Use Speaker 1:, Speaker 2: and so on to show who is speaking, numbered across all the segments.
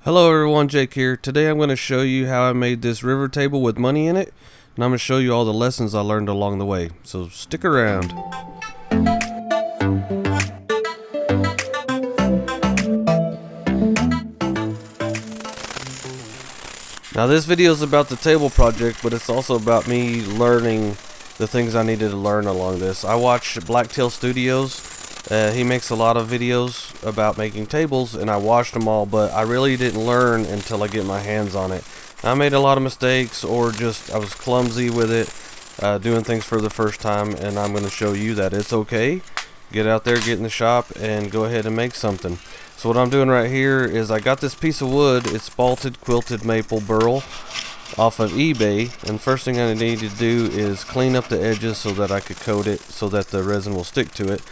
Speaker 1: Hello everyone, Jake here. Today I'm going to show you how I made this river table with money in it, and I'm going to show you all the lessons I learned along the way. So stick around. Now this video is about the table project, but it's also about me learning the things I needed to learn along this. I watched Blacktail Studios. He makes a lot of videos about making tables, and I watched them all, but I really didn't learn until I get my hands on it. I made a lot of mistakes, or just I was clumsy with it, doing things for the first time, and I'm going to show you that it's okay. Get out there, get in the shop, and go ahead and make something. So what I'm doing right here is I got this piece of wood. It's spalted quilted maple burl off of eBay, and first thing I need to do is clean up the edges so that I could coat it so that the resin will stick to it.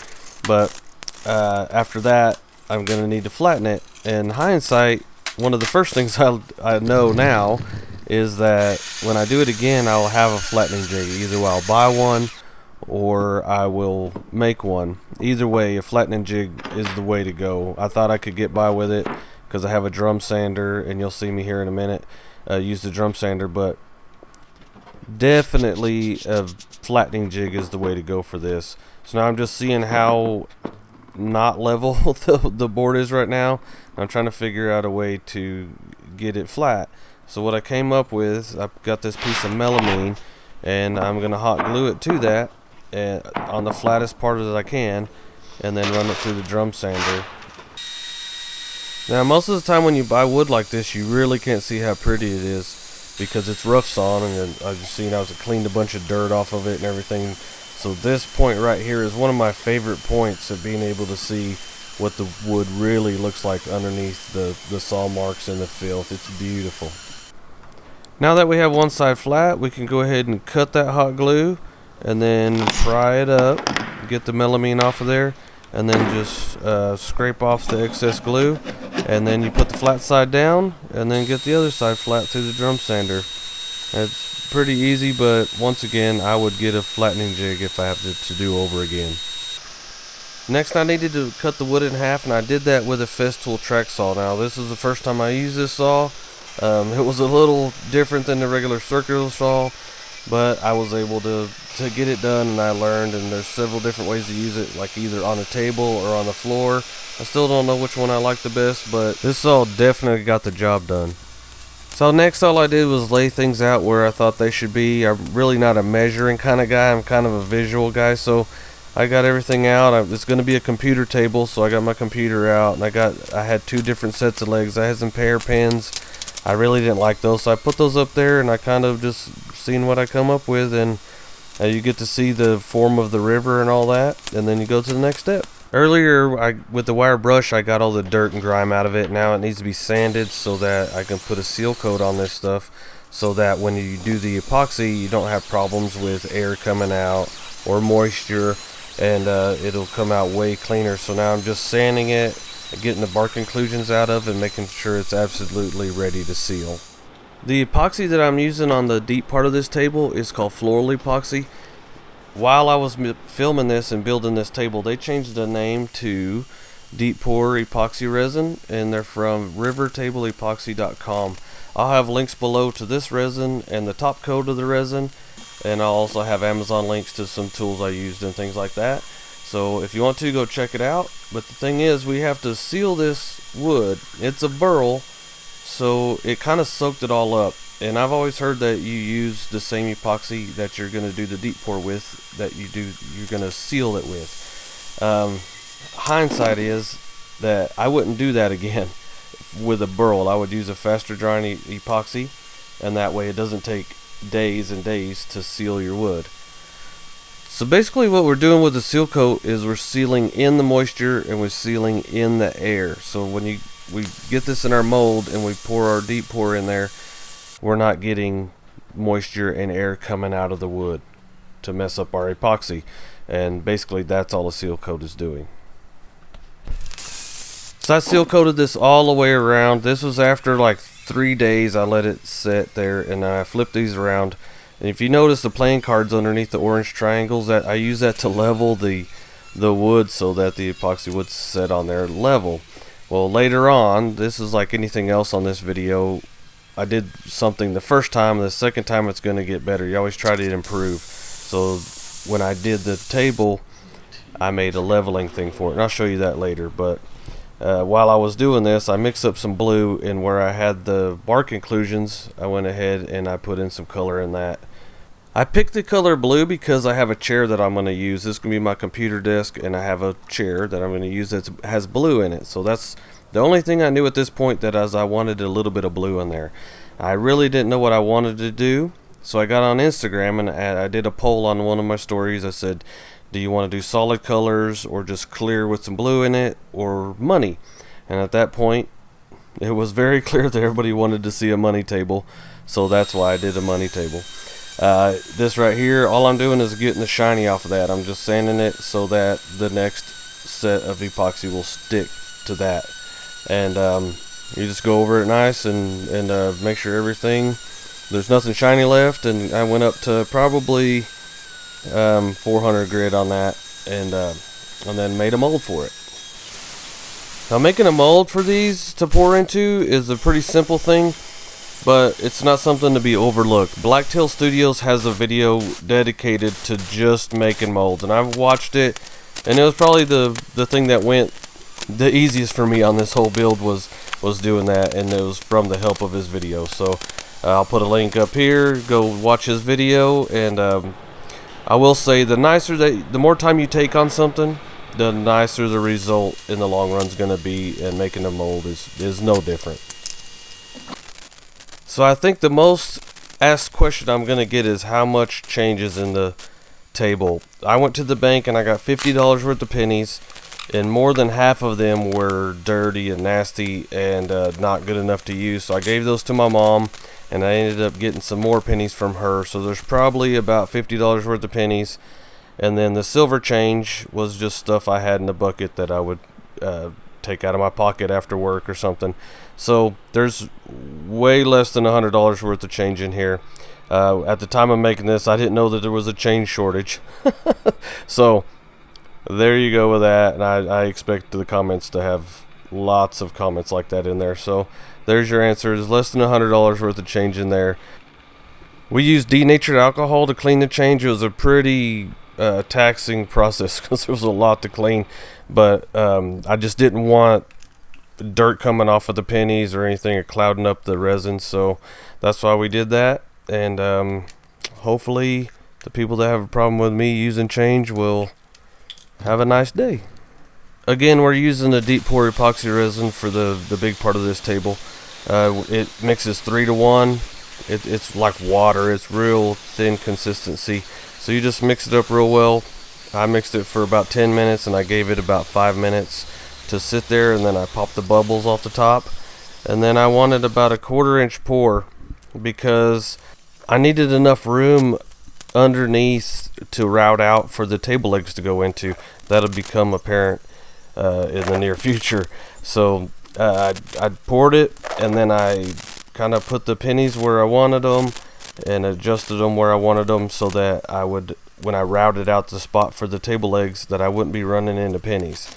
Speaker 1: But after that, I'm going to need to flatten it. In hindsight, one of the first things I know now is that when I do it again, I'll have a flattening jig. Either I'll buy one or I will make one. Either way, a flattening jig is the way to go. I thought I could get by with it because I have a drum sander, and you'll see me here in a minute use the drum sander, but definitely a flattening jig is the way to go for this. So now I'm just seeing how not level the board is right now. I'm trying to figure out a way to get it flat. So what I came up with, I've got this piece of melamine, and I'm going to hot glue it to that on the flattest part that I can, and then run it through the drum sander. Now most of the time when you buy wood like this, you really can't see how pretty it is because it's rough sawn, and I just seen I cleaned a bunch of dirt off of it and everything. So this point right here is one of my favorite points of being able to see what the wood really looks like underneath the saw marks and the filth. It's beautiful. Now that we have one side flat, we can go ahead and cut that hot glue and then pry it up, get the melamine off of there, and then just scrape off the excess glue, and then you put the flat side down and then get the other side flat through the drum sander. It's pretty easy, but once again, I would get a flattening jig if I have to do over again. Next, I needed to cut the wood in half, and I did that with a Festool track saw. Now this is the first time I used this saw. It was a little different than the regular circular saw, but I was able to get it done, and I learned, and there's several different ways to use it, like either on a table or on the floor. I still don't know which one I like the best, but this saw definitely got the job done. So next, all I did was lay things out where I thought they should be. I'm really not a measuring kind of guy. I'm kind of a visual guy, so I got everything out. It's going to be a computer table, so I got my computer out, and I had two different sets of legs. I had some pear pins. I really didn't like those, so I put those up there, and I kind of just seen what I come up with, and you get to see the form of the river and all that, and then you go to the next step. Earlier, with the wire brush, I got all the dirt and grime out of it. Now it needs to be sanded so that I can put a seal coat on this stuff, so that when you do the epoxy, you don't have problems with air coming out or moisture, and it'll come out way cleaner. So now I'm just sanding it, getting the bark inclusions out of it, and making sure it's absolutely ready to seal. The epoxy that I'm using on the deep part of this table is called floral epoxy. While I was filming this and building this table, they changed the name to Deep Pour Epoxy Resin, and they're from rivertableepoxy.com. I'll have links below to this resin and the top coat of the resin, and I'll also have Amazon links to some tools I used and things like that. So if you want to, go check it out. But the thing is, we have to seal this wood. It's a burl, so it kind of soaked it all up. And I've always heard that you use the same epoxy that you're going to do the deep pour with, that you're going to seal it with. Hindsight is that I wouldn't do that again with a burl. I would use a faster drying epoxy, and that way it doesn't take days and days to seal your wood. So basically what we're doing with the seal coat is we're sealing in the moisture and we're sealing in the air. So when we get this in our mold and we pour our deep pour in there, we're not getting moisture and air coming out of the wood to mess up our epoxy. And basically that's all a seal coat is doing. So I seal coated this all the way around. This was after like 3 days. I let it sit there, and I flipped these around. And if you notice the playing cards underneath the orange triangles, that I use that to level the wood so that the epoxy would set on there level. Well, later on, this is like anything else on this video, I did something the first time, the second time it's going to get better. You always try to improve. So when I did the table, I made a leveling thing for it, and I'll show you that later. But while I was doing this, I mixed up some blue, and where I had the bark inclusions, I went ahead and I put in some color in that. I picked the color blue because I have a chair that I'm going to use. This is going to be my computer desk, and I have a chair that I'm going to use that has blue in it. So that's the only thing I knew at this point, that I wanted a little bit of blue in there. I really didn't know what I wanted to do, so I got on Instagram and I did a poll on one of my stories. I said, do you want to do solid colors or just clear with some blue in it, or money? And at that point, it was very clear that everybody wanted to see a money table, so that's why I did a money table. This right here, all I'm doing is getting the shiny off of that. I'm just sanding it so that the next set of epoxy will stick to that. And you just go over it nice and make sure there's nothing shiny left. And I went up to probably 400 grit on that, and then made a mold for it. Now, making a mold for these to pour into is a pretty simple thing, but it's not something to be overlooked. Blacktail Studios has a video dedicated to just making molds, and I've watched it, and it was probably the thing that went the easiest for me on this whole build was doing that, and it was from the help of his video. So I'll put a link up here, go watch his video. And I will say, the more time you take on something, the nicer the result in the long run is going to be, and making a mold is no different. So I think the most asked question I'm going to get is how much changes in the table. I went to the bank and I got $50 worth of pennies, and more than half of them were dirty and nasty and not good enough to use. So I gave those to my mom, and I ended up getting some more pennies from her. So there's probably about $50 worth of pennies. And then the silver change was just stuff I had in the bucket that I would take out of my pocket after work or something. So there's way less than $100 worth of change in here. At the time of making this, I didn't know that there was a change shortage. So there you go with that. And I expect the comments to have lots of comments like that in there. So there's your answer. There's less than $100 worth of change in there. We used denatured alcohol to clean the change. It was a pretty taxing process because there was a lot to clean, but I just didn't want dirt coming off of the pennies or anything or clouding up the resin, so that's why we did that. And hopefully the people that have a problem with me using change will have a nice day. Again, we're using the deep pour epoxy resin for the big part of this table. It mixes 3 to 1. It's like water. It's real thin consistency. So you just mix it up real well. I mixed it for about 10 minutes, and I gave it about 5 minutes to sit there, and then I popped the bubbles off the top. And then I wanted about a 1/4 inch pour because I needed enough room underneath to route out for the table legs to go into. That'll become apparent in the near future. So I poured it, and then I kind of put the pennies where I wanted them and adjusted them where I wanted them, so that I would, when I routed out the spot for the table legs, that I wouldn't be running into pennies.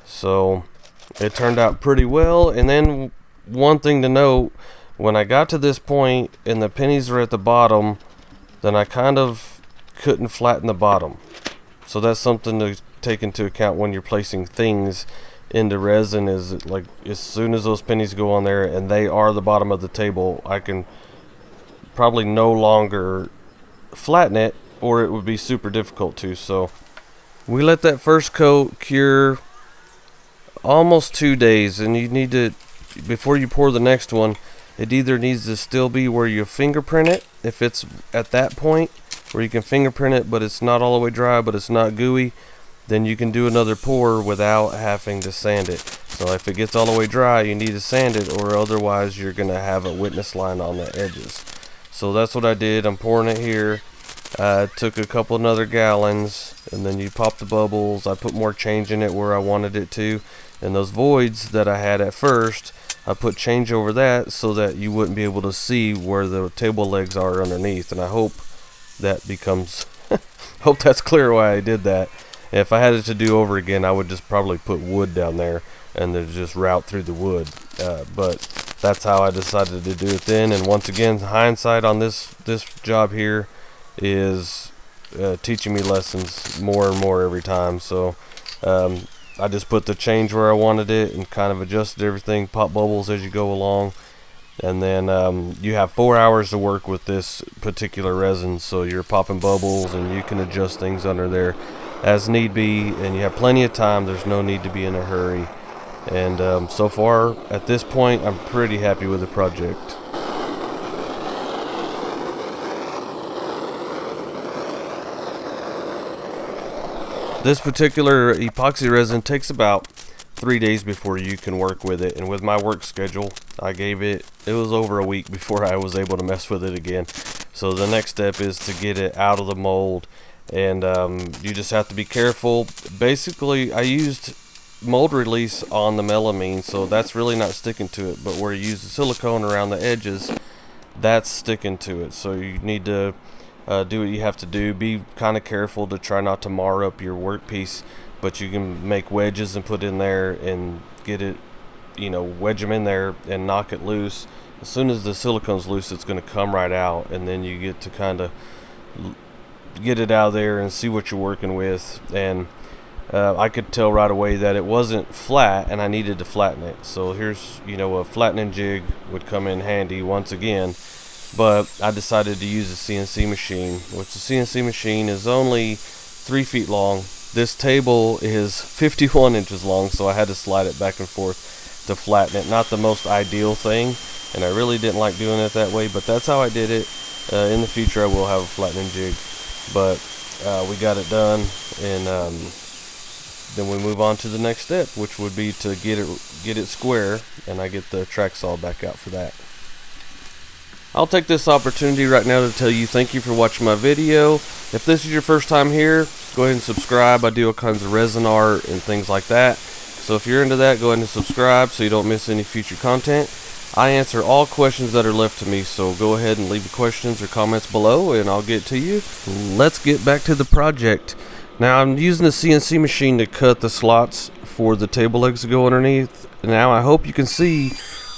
Speaker 1: So it turned out pretty well. And then one thing to note, when I got to this point and the pennies were at the bottom, then I kind of couldn't flatten the bottom. So that's something to take into account when you're placing things into resin, is like as soon as those pennies go on there and they are the bottom of the table, I can probably no longer flatten it, or it would be super difficult to. So we let that first coat cure almost 2 days, and you need to, before you pour the next one, it either needs to still be where you fingerprint it. If it's at that point where you can fingerprint it but it's not all the way dry but it's not gooey, then you can do another pour without having to sand it. So if it gets all the way dry, you need to sand it, or otherwise you're going to have a witness line on the edges. So that's what I did. I'm pouring it here. Took a couple another gallons, and then you pop the bubbles. I put more change in it where I wanted it to, and those voids that I had at first, I put change over that so that you wouldn't be able to see where the table legs are underneath. And I hope that becomes hope that's clear why I did that. If I had it to do over again, I would just probably put wood down there and then just route through the wood. But that's how I decided to do it then. And once again, hindsight on this job here is teaching me lessons more and more every time. So I just put the change where I wanted it and kind of adjusted everything, pop bubbles as you go along. And then you have 4 hours to work with this particular resin, so you're popping bubbles and you can adjust things under there as need be, and you have plenty of time. There's no need to be in a hurry. And so far at this point, I'm pretty happy with the project. This particular epoxy resin takes about 3 days before you can work with it, and with my work schedule, I gave it was over a week before I was able to mess with it again. So the next step is to get it out of the mold, and you just have to be careful. Basically, I used mold release on the melamine, so that's really not sticking to it, but where you use the silicone around the edges, that's sticking to it. So you need to do what you have to do. Be kind of careful to try not to mar up your workpiece, but you can make wedges and put in there and get it, wedge them in there and knock it loose. As soon as the silicone's loose, it's going to come right out, and then you get to kind of get it out of there and see what you're working with. And I could tell right away that it wasn't flat and I needed to flatten it. So here's, a flattening jig would come in handy once again. But I decided to use a CNC machine, which the CNC machine is only 3 feet long. This table is 51 inches long, so I had to slide it back and forth to flatten it. Not the most ideal thing, and I really didn't like doing it that way, but that's how I did it. In the future I will have a flattening jig, but we got it done, and then we move on to the next step, which would be to get it square, and I get the track saw back out for that. I'll take this opportunity right now to tell you thank you for watching my video. If this is your first time here, go ahead and subscribe. I do all kinds of resin art and things like that. So if you're into that, go ahead and subscribe so you don't miss any future content. I answer all questions that are left to me, so go ahead and leave the questions or comments below and I'll get to you. Let's get back to the project. Now I'm using the CNC machine to cut the slots for the table legs to go underneath. Now I hope you can see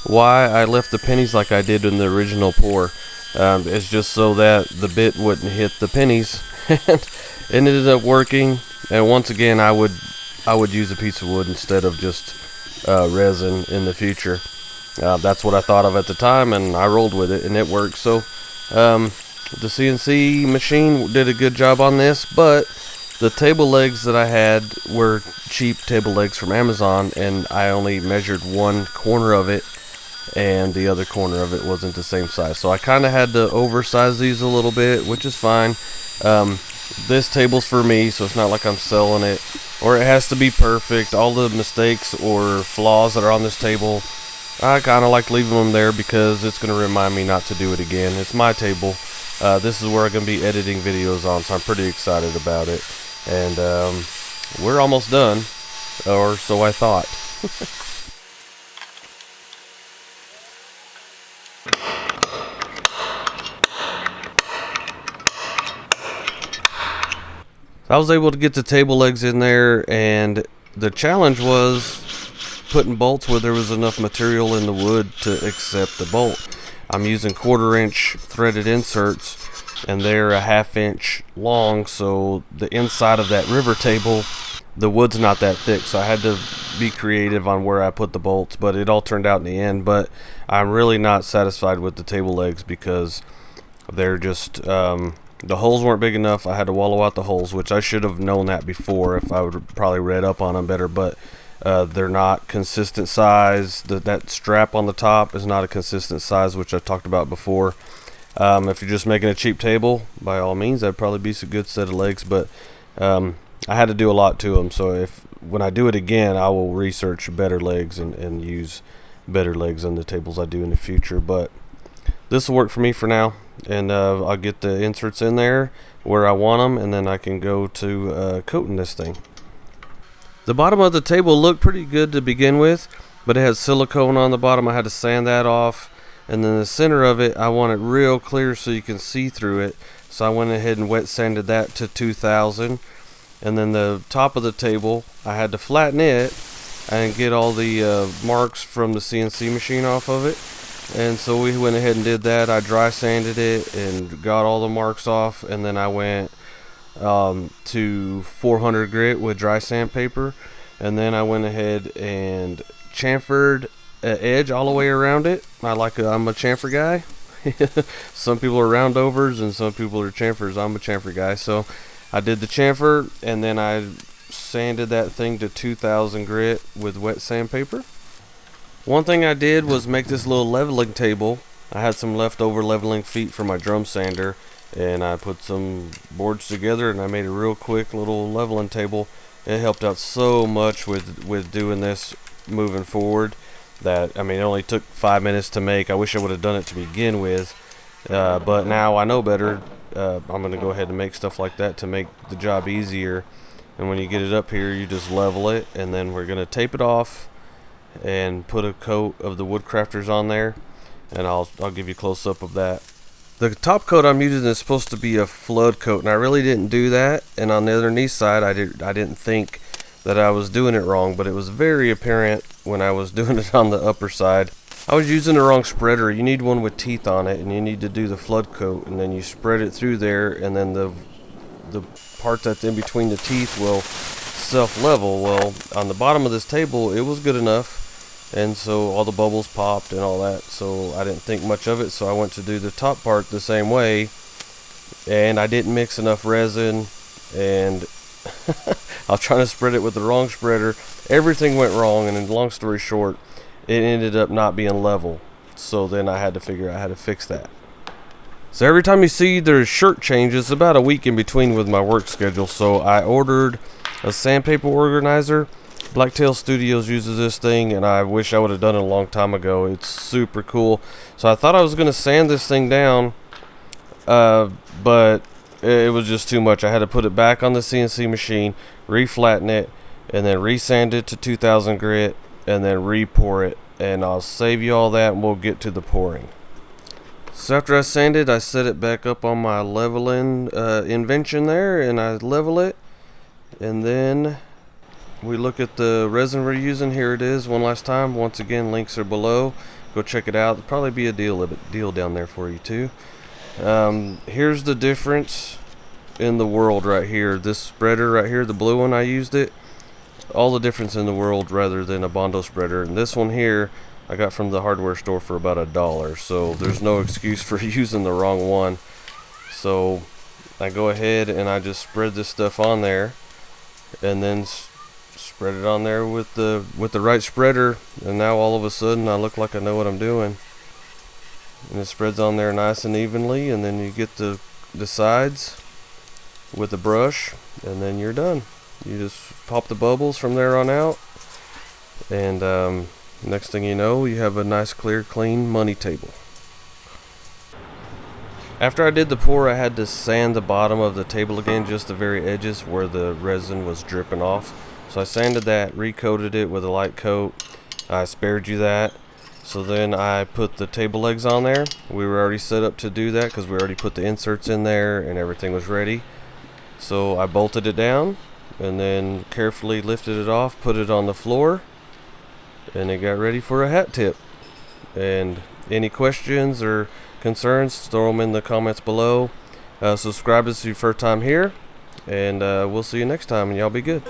Speaker 1: why I left the pennies like I did in the original pour. It's just so that the bit wouldn't hit the pennies. And it ended up working. And once again, I would use a piece of wood instead of just resin in the future. That's what I thought of at the time, and I rolled with it, and it worked. So the CNC machine did a good job on this, but the table legs that I had were cheap table legs from Amazon, and I only measured one corner of it, and the other corner of it wasn't the same size. So I kind of had to oversize these a little bit, which is fine. This table's for me, so it's not like I'm selling it, or it has to be perfect. All the mistakes or flaws that are on this table, I kind of like leaving them there because it's going to remind me not to do it again. It's my table. This is where I'm going to be editing videos on, so I'm pretty excited about it. And we're almost done, or so I thought. I was able to get the table legs in there, and the challenge was putting bolts where there was enough material in the wood to accept the bolt. I'm using 1/4 inch threaded inserts, and they're a 1/2 inch long, so the inside of that river table, the wood's not that thick, so I had to be creative on where I put the bolts, but it all turned out in the end. But I'm really not satisfied with the table legs because they're just the holes weren't big enough. I had to wallow out the holes, which I should have known that before if I would have probably read up on them better, but they're not consistent size. That strap on the top is not a consistent size, which I talked about before. If you're just making a cheap table, by all means, that'd probably be a good set of legs, but I had to do a lot to them, so when I do it again, I will research better legs and use better legs on the tables I do in the future. But this will work for me for now, and I'll get the inserts in there where I want them, and then I can go to coating this thing. The bottom of the table looked pretty good to begin with, but it has silicone on the bottom. I had to sand that off, and then the center of it, I want it real clear so you can see through it, so I went ahead and wet sanded that to 2000. And then the top of the table, I had to flatten it. and get all the marks from the CNC machine off of it. And so we went ahead and did that. I dry sanded it and got all the marks off, and then I went to 400 grit with dry sandpaper, and then I went ahead and chamfered an edge all the way around it. I'm a chamfer guy. Some people are roundovers and some people are chamfers. I'm a chamfer guy, so I did the chamfer, and then I sanded that thing to 2000 grit with wet sandpaper. One thing I did was make this little leveling table. I had some leftover leveling feet from my drum sander, and I put some boards together and I made a real quick little leveling table. It helped out so much with doing this moving forward that, I mean, it only took 5 minutes to make. I wish I would have done it to begin with, but now I know better. I'm going to go ahead and make stuff like that to make the job easier. And when you get it up here, you just level it, and then we're going to tape it off and put a coat of the Woodcrafters on there, and I'll give you a close-up of that. The top coat I'm using is supposed to be a flood coat, and I really didn't do that. And on the underneath side, I didn't think that I was doing it wrong, but it was very apparent when I was doing it on the upper side. I was using the wrong spreader. You need one with teeth on it, and you need to do the flood coat, and then you spread it through there, and then the part that's in between the teeth will self-level. Well, on the bottom of this table, it was good enough, and so all the bubbles popped and all that, so I didn't think much of it. So I went to do the top part the same way, and I didn't mix enough resin, and I was trying to spread it with the wrong spreader. Everything went wrong, and long story short, it ended up not being level. So then I had to figure out how to fix that. So every time you see there's shirt changes, about a week in between with my work schedule. So I ordered a sandpaper organizer. Blacktail Studios uses this thing, and I wish I would have done it a long time ago. It's super cool. So I thought I was going to sand this thing down, but it was just too much. I had to put it back on the CNC machine, re-flatten it, and then re-sand it to 2000 grit, and then re-pour it. And I'll save you all that, and we'll get to the pouring. So after I sanded, I set it back up on my leveling invention there, and I level it. And then we look at the resin we're using. Here it is one last time. Once again, links are below. Go check it out. There'll probably be a deal down there for you too. Here's the difference in the world right here. This spreader right here, the blue one, I used it. All the difference in the world rather than a Bondo spreader. And this one here, I got from the hardware store for about $1. So there's no excuse for using the wrong one. So I go ahead and I just spread this stuff on there, and then spread it on there with the right spreader, and now all of a sudden I look like I know what I'm doing. And it spreads on there nice and evenly, and then you get the sides with a brush, and then you're done. You just pop the bubbles from there on out, and next thing you know, you have a nice clear clean money table. After I did the pour, I had to sand the bottom of the table again, just the very edges where the resin was dripping off. So I sanded that, recoated it with a light coat. I spared you that. So then I put the table legs on there. We were already set up to do that because we already put the inserts in there and everything was ready. So I bolted it down and then carefully lifted it off, put it on the floor, and it got ready for a hat tip. And any questions or concerns, throw them in the comments below. Subscribe if it's your first time here, and we'll see you next time, and y'all be good.